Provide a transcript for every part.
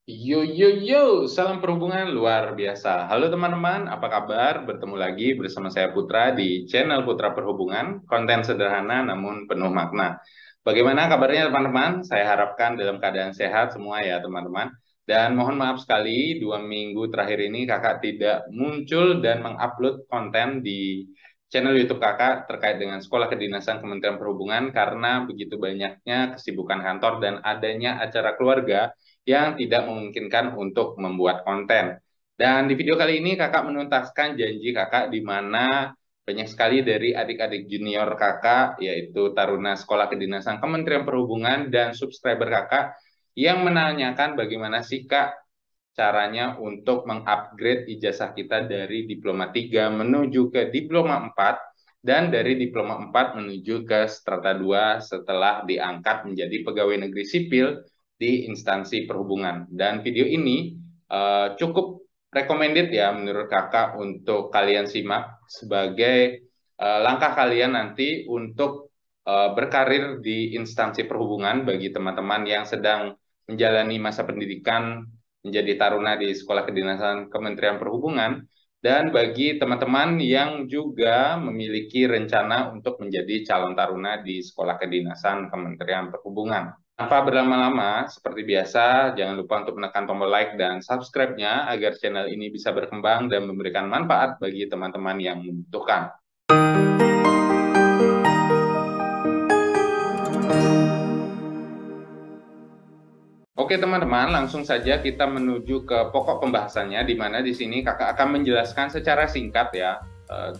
Yo yo yo, salam perhubungan luar biasa. Halo teman-teman, apa kabar? Bertemu lagi bersama saya Putra di channel Putra Perhubungan, konten sederhana namun penuh makna. Bagaimana kabarnya teman-teman? Saya harapkan dalam keadaan sehat semua ya teman-teman. Dan mohon maaf sekali, 2 minggu terakhir ini kakak tidak muncul dan mengupload konten di channel YouTube kakak terkait dengan Sekolah Kedinasan Kementerian Perhubungan karena begitu banyaknya kesibukan kantor dan adanya acara keluarga yang tidak memungkinkan untuk membuat konten. Dan di video kali ini kakak menuntaskan janji kakak di mana banyak sekali dari adik-adik junior kakak, yaitu Taruna Sekolah Kedinasan Kementerian Perhubungan dan subscriber kakak yang menanyakan bagaimana sih kak caranya untuk mengupgrade ijazah kita dari Diploma 3 menuju ke Diploma 4 dan dari Diploma 4 menuju ke Strata 2 setelah diangkat menjadi pegawai negeri sipil di instansi perhubungan. Dan video ini cukup recommended ya menurut kakak untuk kalian simak sebagai langkah kalian nanti untuk berkarir di instansi perhubungan bagi teman-teman yang sedang menjalani masa pendidikan menjadi taruna di Sekolah Kedinasan Kementerian Perhubungan, dan bagi teman-teman yang juga memiliki rencana untuk menjadi calon taruna di Sekolah Kedinasan Kementerian Perhubungan. Tanpa berlama-lama, seperti biasa, jangan lupa untuk menekan tombol like dan subscribe-nya agar channel ini bisa berkembang dan memberikan manfaat bagi teman-teman yang membutuhkan. Oke teman-teman, langsung saja kita menuju ke pokok pembahasannya, di mana di sini kakak akan menjelaskan secara singkat ya,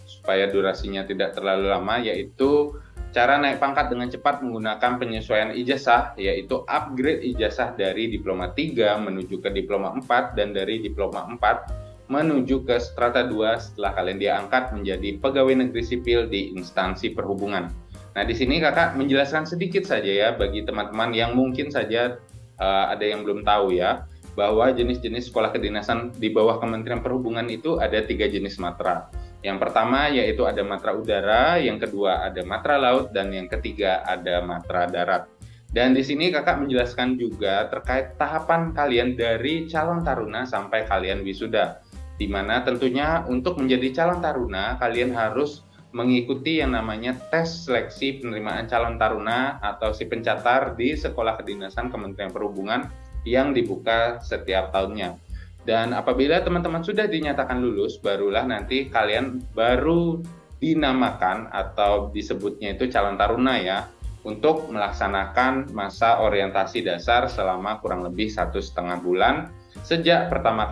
supaya durasinya tidak terlalu lama, yaitu cara naik pangkat dengan cepat menggunakan penyesuaian ijazah, yaitu upgrade ijazah dari Diploma 3 menuju ke Diploma 4 dan dari Diploma 4 menuju ke Strata 2 setelah kalian diangkat menjadi pegawai negeri sipil di instansi perhubungan. Nah, di sini kakak menjelaskan sedikit saja ya bagi teman-teman yang mungkin saja ada yang belum tahu ya, bahwa jenis-jenis sekolah kedinasan di bawah Kementerian Perhubungan itu ada 3 jenis matra. Yang pertama yaitu ada matra udara, yang kedua ada matra laut, dan yang ketiga ada matra darat. Dan di sini kakak menjelaskan juga terkait tahapan kalian dari calon taruna sampai kalian wisuda. Di mana tentunya untuk menjadi calon taruna kalian harus mengikuti yang namanya tes seleksi penerimaan calon taruna atau si pencatar di Sekolah Kedinasan Kementerian Perhubungan yang dibuka setiap tahunnya. Dan apabila teman-teman sudah dinyatakan lulus, barulah nanti kalian baru dinamakan atau disebutnya itu calon taruna ya, untuk melaksanakan masa orientasi dasar selama kurang lebih 1,5 bulan sejak pertama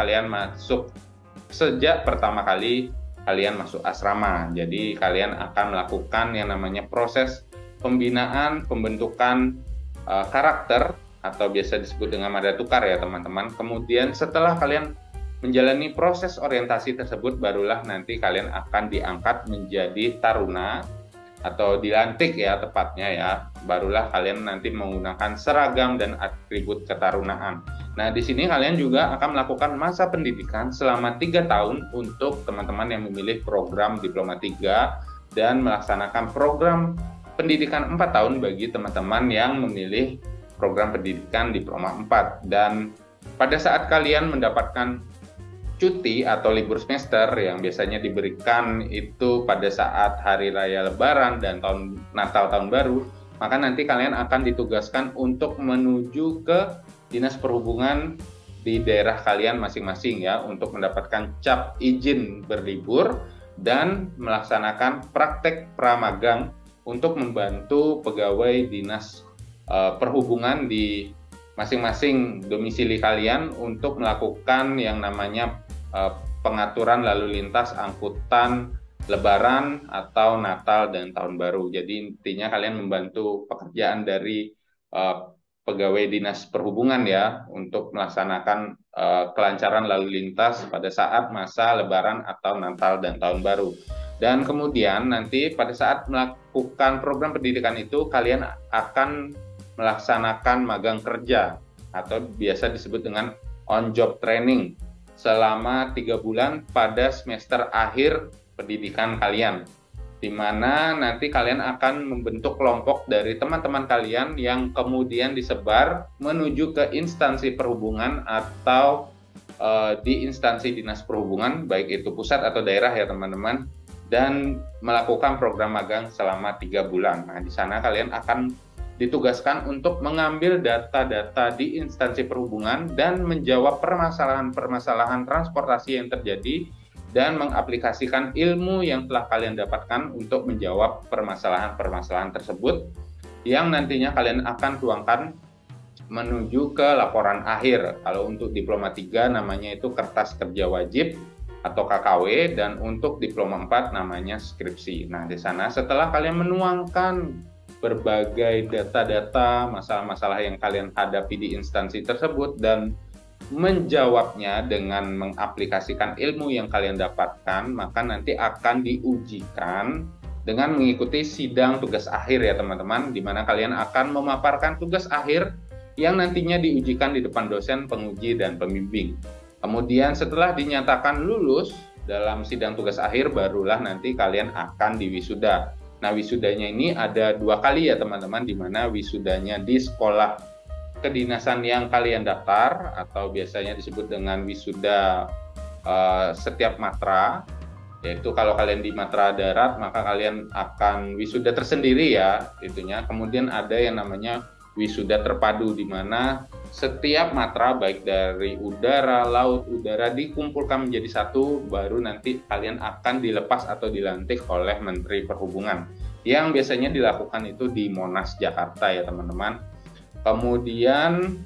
kali kalian masuk asrama. Jadi kalian akan melakukan yang namanya proses pembinaan, pembentukan karakter atau biasa disebut dengan mada tukar ya teman-teman. Kemudian setelah kalian menjalani proses orientasi tersebut, barulah nanti kalian akan diangkat menjadi taruna atau dilantik ya tepatnya ya. Barulah kalian nanti menggunakan seragam dan atribut ketarunaan. Nah, di sini kalian juga akan melakukan masa pendidikan selama 3 tahun untuk teman-teman yang memilih program Diploma 3 dan melaksanakan program pendidikan 4 tahun bagi teman-teman yang memilih program pendidikan Diploma 4. Dan pada saat kalian mendapatkan cuti atau libur semester yang biasanya diberikan itu pada saat hari raya Lebaran dan tahun Natal tahun baru, maka nanti kalian akan ditugaskan untuk menuju ke Dinas Perhubungan di daerah kalian masing-masing ya, untuk mendapatkan cap izin berlibur dan melaksanakan praktek pramagang untuk membantu pegawai Dinas Perhubungan di masing-masing domisili kalian untuk melakukan yang namanya pengaturan lalu lintas angkutan Lebaran atau Natal dan Tahun Baru. Jadi intinya kalian membantu pekerjaan dari pegawai dinas perhubungan ya untuk melaksanakan kelancaran lalu lintas pada saat masa Lebaran atau Natal dan Tahun Baru. Dan kemudian nanti pada saat melakukan program pendidikan itu kalian akan melaksanakan magang kerja atau biasa disebut dengan on job training selama 3 bulan pada semester akhir pendidikan kalian. di mana nanti kalian akan membentuk kelompok dari teman-teman kalian yang kemudian disebar menuju ke instansi perhubungan atau di instansi dinas perhubungan, baik itu pusat atau daerah ya teman-teman, dan melakukan program magang selama 3 bulan. Nah, di sana kalian akan ditugaskan untuk mengambil data-data di instansi perhubungan dan menjawab permasalahan-permasalahan transportasi yang terjadi dan mengaplikasikan ilmu yang telah kalian dapatkan untuk menjawab permasalahan-permasalahan tersebut yang nantinya kalian akan tuangkan menuju ke laporan akhir. Kalau untuk diploma 3 namanya itu kertas kerja wajib atau KKW, dan untuk diploma 4 namanya skripsi. Nah, di sana setelah kalian menuangkan berbagai data-data masalah-masalah yang kalian hadapi di instansi tersebut dan menjawabnya dengan mengaplikasikan ilmu yang kalian dapatkan, maka nanti akan diujikan dengan mengikuti sidang tugas akhir ya teman-teman, di mana kalian akan memaparkan tugas akhir yang nantinya diujikan di depan dosen, penguji, dan pembimbing. Kemudian setelah dinyatakan lulus dalam sidang tugas akhir, barulah nanti kalian akan diwisuda. Nah, wisudanya ini ada 2 kali ya teman-teman, di mana wisudanya di sekolah kedinasan yang kalian daftar, atau biasanya disebut dengan wisuda setiap matra, yaitu kalau kalian di matra darat, maka kalian akan wisuda tersendiri ya, itunya. Kemudian ada yang namanya wisuda terpadu, di mana setiap matra baik dari udara, laut, udara dikumpulkan menjadi satu, baru nanti kalian akan dilepas atau dilantik oleh Menteri Perhubungan, yang biasanya dilakukan itu di Monas, Jakarta ya teman-teman. Kemudian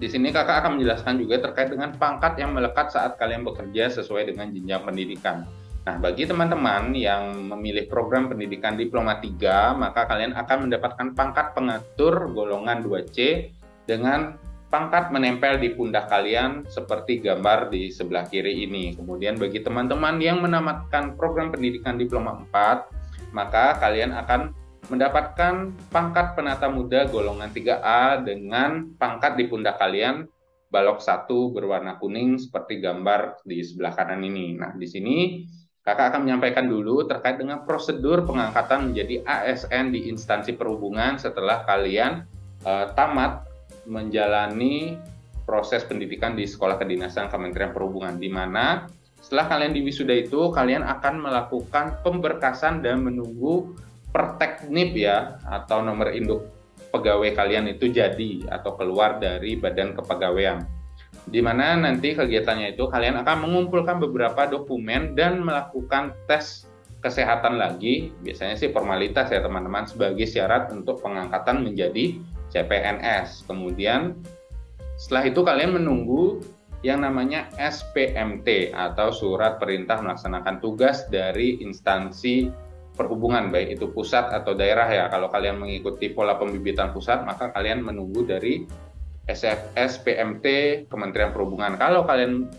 di sini kakak akan menjelaskan juga terkait dengan pangkat yang melekat saat kalian bekerja sesuai dengan jenjang pendidikan. Nah, bagi teman-teman yang memilih program pendidikan diploma 3, maka kalian akan mendapatkan pangkat pengatur golongan 2C dengan pangkat menempel di pundak kalian seperti gambar di sebelah kiri ini. Kemudian bagi teman-teman yang menamatkan program pendidikan diploma 4, maka kalian akan mendapatkan pangkat penata muda golongan 3A dengan pangkat di pundak kalian balok 1 berwarna kuning seperti gambar di sebelah kanan ini. Nah, di sini kakak akan menyampaikan dulu terkait dengan prosedur pengangkatan menjadi ASN di instansi perhubungan setelah kalian tamat menjalani proses pendidikan di sekolah kedinasan Kementerian Perhubungan, di mana setelah kalian diwisuda itu kalian akan melakukan pemberkasan dan menunggu perteknip ya, atau nomor induk pegawai kalian itu jadi atau keluar dari Badan Kepegawaian, di mana nanti kegiatannya itu kalian akan mengumpulkan beberapa dokumen dan melakukan tes kesehatan lagi, biasanya sih formalitas ya teman-teman, sebagai syarat untuk pengangkatan menjadi CPNS. Kemudian setelah itu kalian menunggu yang namanya SPMT atau Surat Perintah Melaksanakan Tugas dari instansi perhubungan, baik itu pusat atau daerah ya. Kalau kalian mengikuti pola pembibitan pusat, maka kalian menunggu dari SPMT Kementerian Perhubungan. Kalau kalian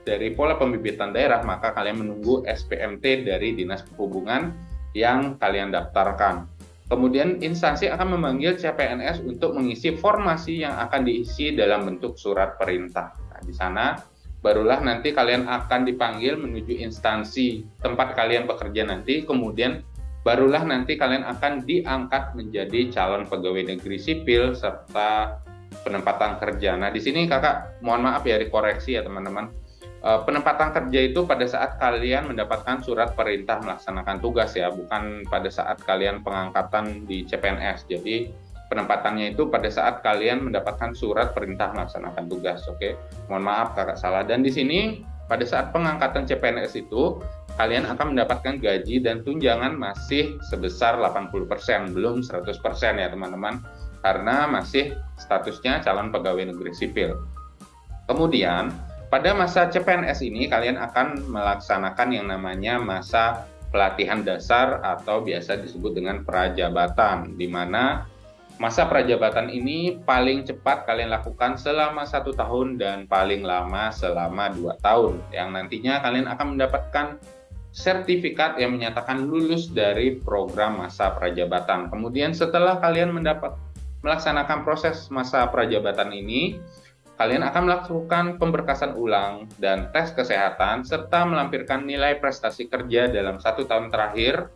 dari pola pembibitan daerah, maka kalian menunggu SPMT dari Dinas Perhubungan yang kalian daftarkan. Kemudian instansi akan memanggil CPNS untuk mengisi formasi yang akan diisi dalam bentuk surat perintah. Nah, di sana barulah nanti kalian akan dipanggil menuju instansi tempat kalian bekerja nanti, kemudian barulah nanti kalian akan diangkat menjadi calon pegawai negeri sipil serta penempatan kerja. Nah, di sini kakak mohon maaf ya, dikoreksi ya teman-teman. Penempatan kerja itu pada saat kalian mendapatkan surat perintah melaksanakan tugas ya, bukan pada saat kalian pengangkatan di CPNS. Jadi penempatannya itu pada saat kalian mendapatkan surat perintah melaksanakan tugas. Oke, mohon maaf kakak salah. Dan di sini pada saat pengangkatan CPNS itu kalian akan mendapatkan gaji dan tunjangan masih sebesar 80%, belum 100% ya teman-teman, karena masih statusnya calon pegawai negeri sipil. Kemudian pada masa CPNS ini kalian akan melaksanakan yang namanya masa pelatihan dasar atau biasa disebut dengan prajabatan, di mana masa prajabatan ini paling cepat kalian lakukan selama 1 tahun dan paling lama selama 2 tahun, yang nantinya kalian akan mendapatkan sertifikat yang menyatakan lulus dari program masa prajabatan. Kemudian setelah kalian melaksanakan proses masa prajabatan ini, kalian akan melakukan pemberkasan ulang dan tes kesehatan serta melampirkan nilai prestasi kerja dalam 1 tahun terakhir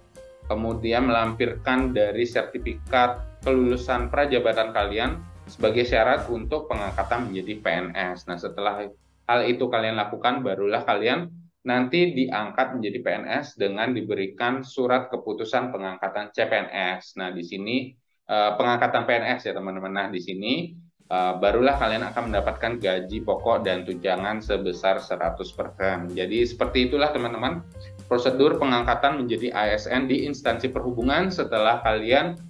kemudian melampirkan dari sertifikat kelulusan prajabatan kalian sebagai syarat untuk pengangkatan menjadi PNS. Nah, setelah hal itu kalian lakukan, barulah kalian nanti diangkat menjadi PNS dengan diberikan surat keputusan pengangkatan CPNS. Nah, di sini pengangkatan PNS ya teman-teman. Nah, di sini barulah kalian akan mendapatkan gaji pokok dan tunjangan sebesar 100%. Jadi seperti itulah teman-teman prosedur pengangkatan menjadi ASN di instansi perhubungan setelah kalian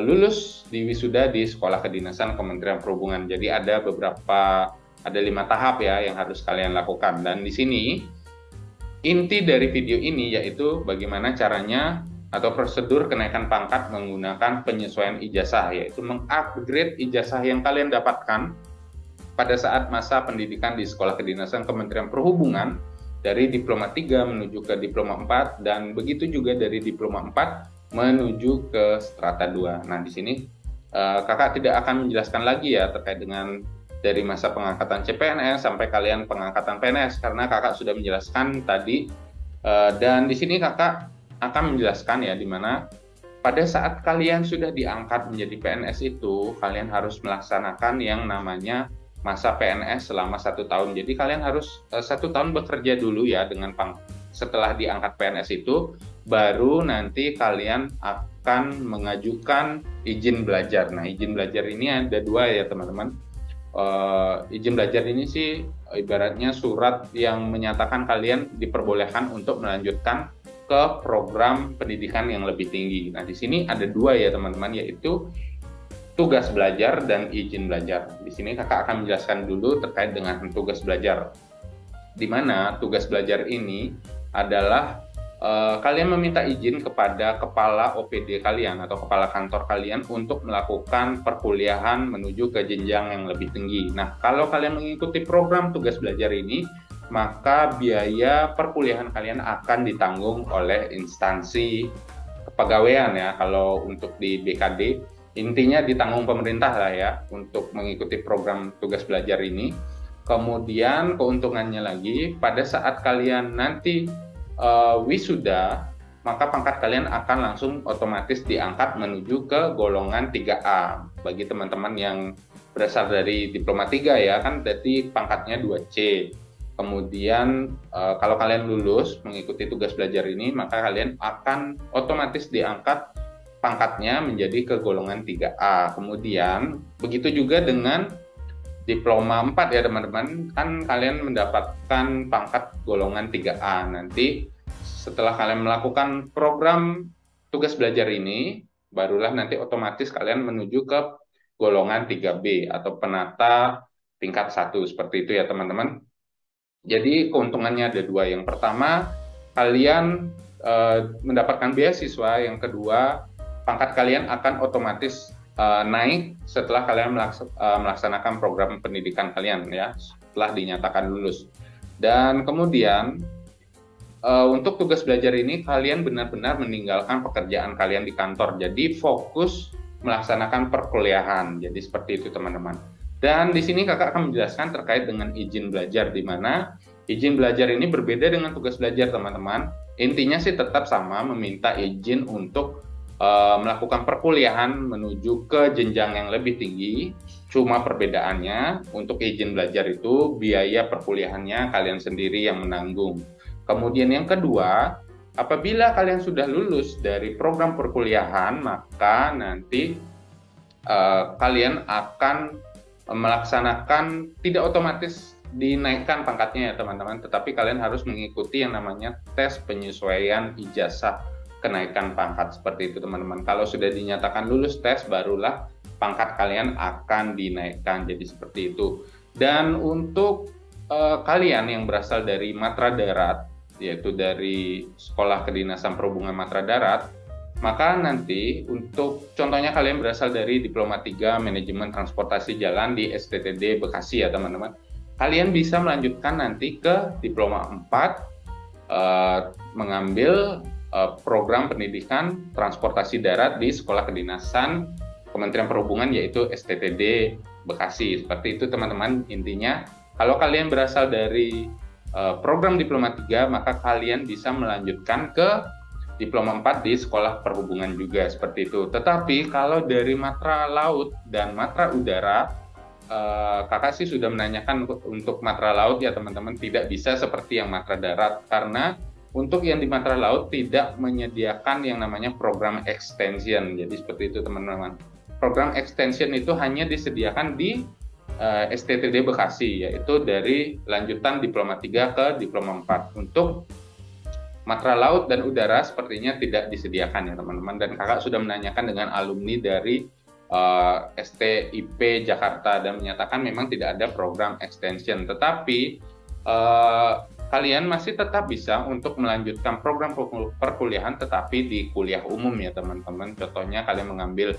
lulus di wisuda di Sekolah Kedinasan Kementerian Perhubungan. Jadi ada 5 tahap ya yang harus kalian lakukan. Dan di sini inti dari video ini yaitu bagaimana caranya atau prosedur kenaikan pangkat menggunakan penyesuaian ijazah, yaitu mengupgrade ijazah yang kalian dapatkan pada saat masa pendidikan di Sekolah Kedinasan Kementerian Perhubungan dari Diploma 3 menuju ke Diploma 4 dan begitu juga dari Diploma 4 menuju ke Strata 2. Nah, di sini kakak tidak akan menjelaskan lagi ya terkait dengan dari masa pengangkatan CPNS sampai kalian pengangkatan PNS karena kakak sudah menjelaskan tadi dan di sini kakak akan menjelaskan ya di mana pada saat kalian sudah diangkat menjadi PNS itu kalian harus melaksanakan yang namanya masa PNS selama 1 tahun. Jadi kalian harus 1 tahun bekerja dulu ya dengan setelah diangkat PNS itu baru nanti kalian akan mengajukan izin belajar. Nah, izin belajar ini ada 2 ya teman-teman. Izin belajar ini sih ibaratnya surat yang menyatakan kalian diperbolehkan untuk melanjutkan ke program pendidikan yang lebih tinggi. Nah, di sini ada 2 ya teman-teman, yaitu tugas belajar dan izin belajar. Di sini kakak akan menjelaskan dulu terkait dengan tugas belajar. Di mana tugas belajar ini adalah kalian meminta izin kepada kepala OPD kalian atau kepala kantor kalian untuk melakukan perkuliahan menuju ke jenjang yang lebih tinggi. Nah, kalau kalian mengikuti program tugas belajar ini, maka biaya perkuliahan kalian akan ditanggung oleh instansi kepegawaian ya. Kalau untuk di BKD, intinya ditanggung pemerintah lah ya untuk mengikuti program tugas belajar ini. Kemudian keuntungannya lagi, pada saat kalian nanti wisuda, maka pangkat kalian akan langsung otomatis diangkat menuju ke golongan 3A. Bagi teman-teman yang berasal dari Diploma 3 ya, kan berarti pangkatnya 2C. Kemudian kalau kalian lulus mengikuti tugas belajar ini, maka kalian akan otomatis diangkat pangkatnya menjadi ke golongan 3A. Kemudian begitu juga dengan Diploma 4 ya teman-teman, kan kalian mendapatkan pangkat golongan 3A. Nanti setelah kalian melakukan program tugas belajar ini, barulah nanti otomatis kalian menuju ke golongan 3B atau penata tingkat 1, seperti itu ya teman-teman. Jadi keuntungannya ada 2. Yang pertama, kalian mendapatkan beasiswa. Yang kedua, pangkat kalian akan otomatis naik setelah kalian melaksanakan program pendidikan kalian ya, setelah dinyatakan lulus. Dan kemudian untuk tugas belajar ini kalian benar-benar meninggalkan pekerjaan kalian di kantor. Jadi fokus melaksanakan perkuliahan. Jadi seperti itu teman-teman. Dan di sini kakak akan menjelaskan terkait dengan izin belajar, di mana izin belajar ini berbeda dengan tugas belajar teman-teman. Intinya sih tetap sama, meminta izin untuk melakukan perkuliahan menuju ke jenjang yang lebih tinggi. Cuma perbedaannya untuk izin belajar itu biaya perkuliahannya kalian sendiri yang menanggung. Kemudian yang kedua, apabila kalian sudah lulus dari program perkuliahan, maka nanti kalian akan melaksanakan, tidak otomatis dinaikkan pangkatnya ya teman-teman, tetapi kalian harus mengikuti yang namanya tes penyesuaian ijazah kenaikan pangkat, seperti itu teman-teman. Kalau sudah dinyatakan lulus tes, barulah pangkat kalian akan dinaikkan, jadi seperti itu. Dan untuk kalian yang berasal dari Matra Darat, yaitu dari Sekolah Kedinasan Perhubungan Matra Darat, maka nanti untuk contohnya kalian berasal dari Diploma 3 Manajemen Transportasi Jalan di STTD Bekasi ya teman-teman. Kalian bisa melanjutkan nanti ke Diploma 4 mengambil program pendidikan transportasi darat di Sekolah Kedinasan Kementerian Perhubungan yaitu STTD Bekasi. Seperti itu teman-teman, intinya kalau kalian berasal dari program Diploma 3 maka kalian bisa melanjutkan ke diploma 4 di sekolah perhubungan juga seperti itu. Tetapi kalau dari matra laut dan matra udara, kakak sih sudah menanyakan untuk matra laut ya teman-teman, tidak bisa seperti yang matra darat, karena untuk yang di matra laut tidak menyediakan yang namanya program extension. Jadi seperti itu teman-teman. Program extension itu hanya disediakan di STTD Bekasi, yaitu dari lanjutan diploma 3 ke diploma 4. Untuk matra laut dan udara sepertinya tidak disediakan ya teman-teman, dan kakak sudah menanyakan dengan alumni dari STIP Jakarta dan menyatakan memang tidak ada program extension, tetapi kalian masih tetap bisa untuk melanjutkan program perkuliahan tetapi di kuliah umum ya teman-teman. Contohnya kalian mengambil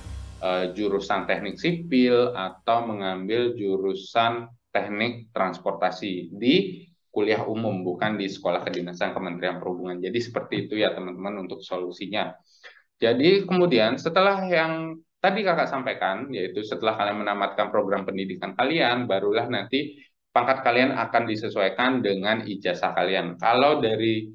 jurusan teknik sipil atau mengambil jurusan teknik transportasi di kuliah umum, bukan di sekolah kedinasan Kementerian Perhubungan. Jadi seperti itu ya teman-teman untuk solusinya. Jadi kemudian setelah yang tadi kakak sampaikan, yaitu setelah kalian menamatkan program pendidikan kalian, barulah nanti pangkat kalian akan disesuaikan dengan ijazah kalian. Kalau dari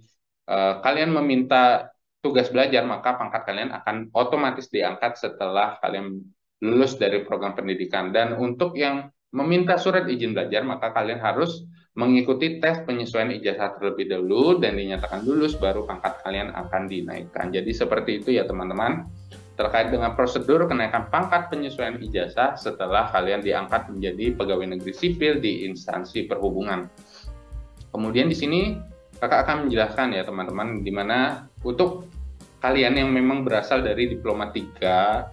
kalian meminta tugas belajar, maka pangkat kalian akan otomatis diangkat setelah kalian lulus dari program pendidikan. Dan untuk yang meminta surat izin belajar, maka kalian harus mengikuti tes penyesuaian ijazah terlebih dahulu dan dinyatakan lulus, baru pangkat kalian akan dinaikkan. Jadi seperti itu ya teman-teman, terkait dengan prosedur kenaikan pangkat penyesuaian ijazah setelah kalian diangkat menjadi pegawai negeri sipil di instansi perhubungan. Kemudian di sini kakak akan menjelaskan ya teman-teman, di mana untuk kalian yang memang berasal dari diploma 3,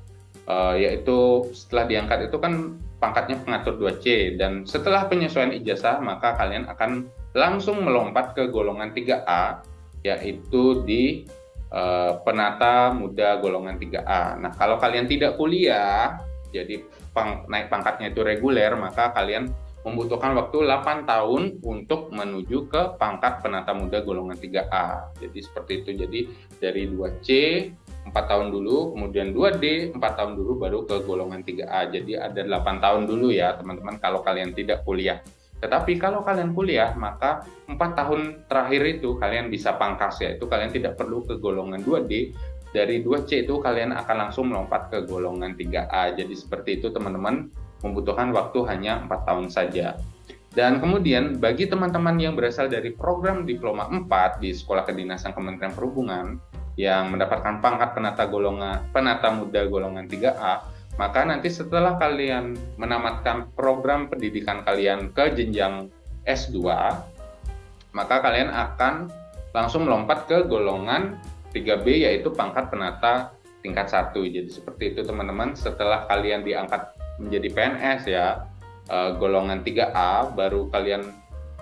yaitu setelah diangkat itu kan pangkatnya pengatur 2C, dan setelah penyesuaian ijazah maka kalian akan langsung melompat ke golongan 3A, yaitu di penata muda golongan 3A. Nah, kalau kalian tidak kuliah, jadi naik pangkatnya itu reguler, maka kalian membutuhkan waktu 8 tahun untuk menuju ke pangkat penata muda golongan 3A. Jadi seperti itu. Jadi dari 2C 4 tahun dulu, kemudian 2D 4 tahun dulu, baru ke golongan 3A. Jadi ada 8 tahun dulu ya teman-teman kalau kalian tidak kuliah. Tetapi kalau kalian kuliah, maka 4 tahun terakhir itu kalian bisa pangkas, yaitu kalian tidak perlu ke golongan 2D. Dari 2C itu kalian akan langsung melompat ke golongan 3A. Jadi seperti itu teman-teman, membutuhkan waktu hanya 4 tahun saja. Dan kemudian bagi teman-teman yang berasal dari program diploma 4 di Sekolah Kedinasan Kementerian Perhubungan yang mendapatkan pangkat penata muda golongan 3A, maka nanti setelah kalian menamatkan program pendidikan kalian ke jenjang S2, maka kalian akan langsung melompat ke golongan 3B, yaitu pangkat penata tingkat 1. Jadi seperti itu teman-teman, setelah kalian diangkat menjadi PNS ya, golongan 3A, baru kalian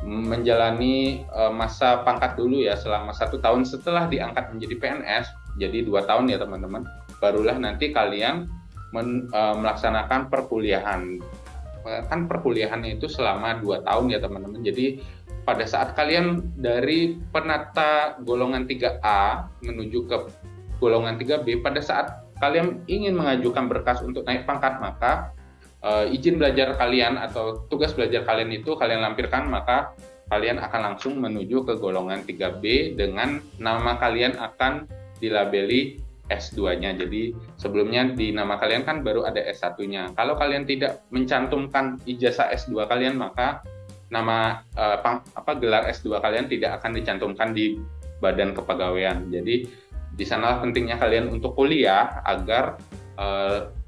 menjalani masa pangkat dulu ya selama 1 tahun setelah diangkat menjadi PNS, jadi 2 tahun ya teman-teman, barulah nanti kalian melaksanakan perkuliahan. Kan perkuliahannya itu selama 2 tahun ya teman-teman. Jadi pada saat kalian dari penata golongan 3A menuju ke golongan 3B, pada saat kalian ingin mengajukan berkas untuk naik pangkat, maka izin belajar kalian atau tugas belajar kalian itu kalian lampirkan, maka kalian akan langsung menuju ke golongan 3B dengan nama kalian akan dilabeli S2-nya. Jadi sebelumnya di nama kalian kan baru ada S1-nya. Kalau kalian tidak mencantumkan ijazah S2 kalian, maka nama gelar S2 kalian tidak akan dicantumkan di badan kepegawaian. Jadi di sanalah pentingnya kalian untuk kuliah agar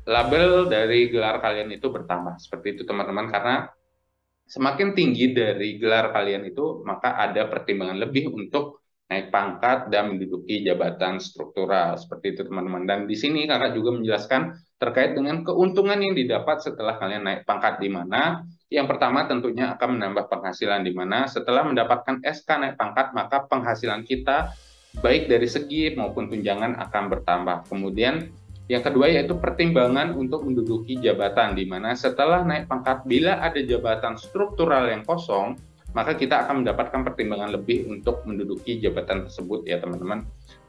label dari gelar kalian itu bertambah. Seperti itu teman-teman, karena semakin tinggi dari gelar kalian itu, maka ada pertimbangan lebih untuk naik pangkat dan menduduki jabatan struktural. Seperti itu teman-teman. Dan di sini kakak juga menjelaskan terkait dengan keuntungan yang didapat setelah kalian naik pangkat, di mana yang pertama tentunya akan menambah penghasilan, di mana setelah mendapatkan SK naik pangkat, maka penghasilan kita baik dari segi maupun tunjangan akan bertambah. Kemudian yang kedua yaitu pertimbangan untuk menduduki jabatan, di mana setelah naik pangkat, bila ada jabatan struktural yang kosong, maka kita akan mendapatkan pertimbangan lebih untuk menduduki jabatan tersebut ya teman-teman.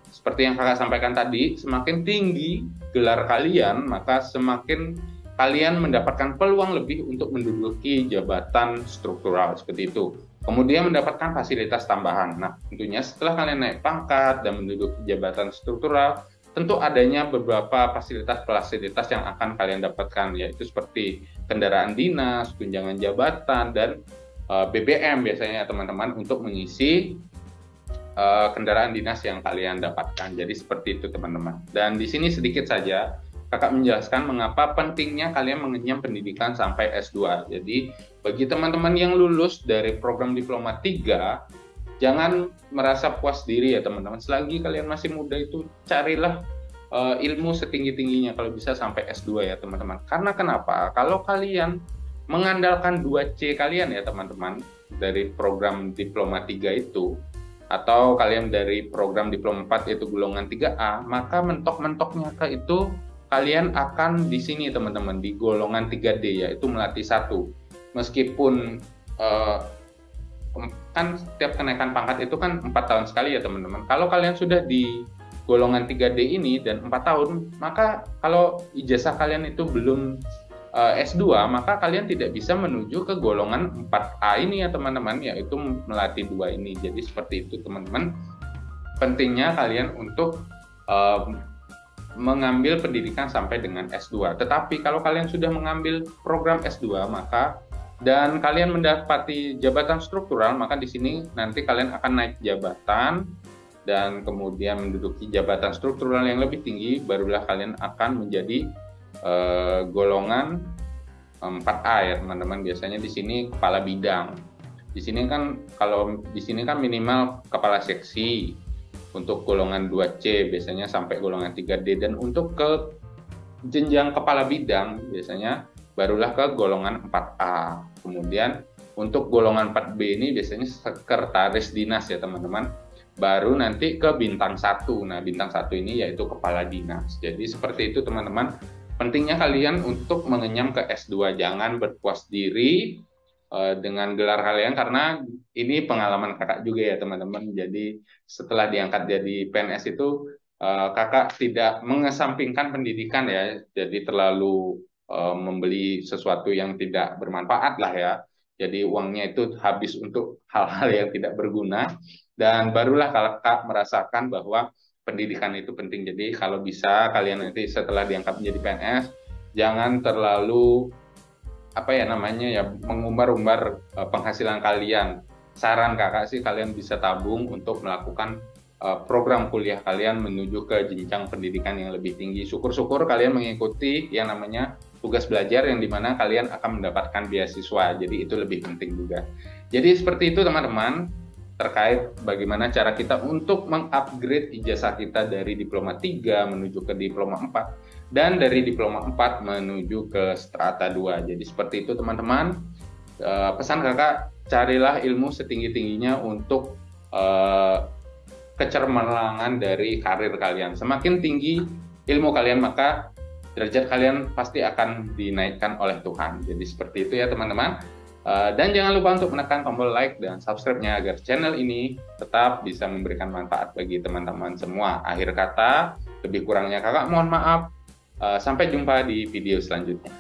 Seperti yang kakak sampaikan tadi, semakin tinggi gelar kalian, maka semakin kalian mendapatkan peluang lebih untuk menduduki jabatan struktural seperti itu. Kemudian mendapatkan fasilitas tambahan. Nah, tentunya setelah kalian naik pangkat dan menduduki jabatan struktural, tentu adanya beberapa fasilitas-fasilitas yang akan kalian dapatkan, yaitu seperti kendaraan dinas, tunjangan jabatan, dan BBM biasanya teman-teman untuk mengisi kendaraan dinas yang kalian dapatkan. Jadi seperti itu teman-teman. Dan di sini sedikit saja Kakak menjelaskan mengapa pentingnya kalian mengenyam pendidikan sampai S2. Jadi bagi teman-teman yang lulus dari program diploma 3, jangan merasa puas diri ya teman-teman. Selagi kalian masih muda itu carilah ilmu setinggi-tingginya, kalau bisa sampai S2 ya teman-teman. Karena kenapa? Kalau kalian mengandalkan 2C kalian ya teman-teman dari program diploma 3 itu, atau kalian dari program diploma 4 itu golongan 3A, maka mentok-mentoknya itu kalian akan di sini teman-teman, di golongan 3D, yaitu melatih 1. Meskipun kan setiap kenaikan pangkat itu kan 4 tahun sekali ya teman-teman. Kalau kalian sudah di golongan 3D ini dan 4 tahun, maka kalau ijazah kalian itu belum S2, maka kalian tidak bisa menuju ke golongan 4A ini ya teman-teman, yaitu melatih 2 ini. Jadi seperti itu teman-teman, pentingnya kalian untuk mengambil pendidikan sampai dengan S2. Tetapi kalau kalian sudah mengambil program S2, maka dan kalian mendapati jabatan struktural, maka di sini nanti kalian akan naik jabatan dan kemudian menduduki jabatan struktural yang lebih tinggi, barulah kalian akan menjadi golongan 4A ya teman-teman. Biasanya di sini kepala bidang. Di sini kan kalau di sini kan minimal kepala seksi. Untuk golongan 2C biasanya sampai golongan 3D, dan untuk ke jenjang kepala bidang biasanya barulah ke golongan 4A. Kemudian untuk golongan 4B ini biasanya sekretaris dinas ya teman-teman, baru nanti ke bintang 1. Nah, bintang 1 ini yaitu kepala dinas. Jadi seperti itu teman-teman, pentingnya kalian untuk mengenyam ke S2, jangan berpuas diri dengan gelar kalian, karena ini pengalaman kakak juga ya teman-teman. Jadi setelah diangkat jadi PNS itu kakak tidak mengesampingkan pendidikan ya, jadi terlalu membeli sesuatu yang tidak bermanfaat lah ya. Jadi uangnya itu habis untuk hal-hal yang tidak berguna, dan barulah kakak merasakan bahwa pendidikan itu penting. Jadi kalau bisa kalian nanti setelah diangkat menjadi PNS, jangan terlalu mengumbar-umbar penghasilan kalian. Saran kakak sih kalian bisa tabung untuk melakukan program kuliah kalian menuju ke jenjang pendidikan yang lebih tinggi. Syukur-syukur kalian mengikuti yang namanya tugas belajar, yang dimana kalian akan mendapatkan beasiswa. Jadi itu lebih penting juga. Jadi seperti itu teman-teman, terkait bagaimana cara kita untuk mengupgrade ijazah kita dari diploma 3 menuju ke diploma 4, dan dari diploma 4 menuju ke strata 2. Jadi seperti itu teman-teman. Pesan kakak, carilah ilmu setinggi-tingginya untuk kecermerlangan dari karir kalian. Semakin tinggi ilmu kalian, maka derajat kalian pasti akan dinaikkan oleh Tuhan. Jadi seperti itu ya teman-teman. Dan jangan lupa untuk menekan tombol like dan subscribe-nya agar channel ini tetap bisa memberikan manfaat bagi teman-teman semua. Akhir kata, lebih kurangnya kakak mohon maaf. Sampai jumpa di video selanjutnya.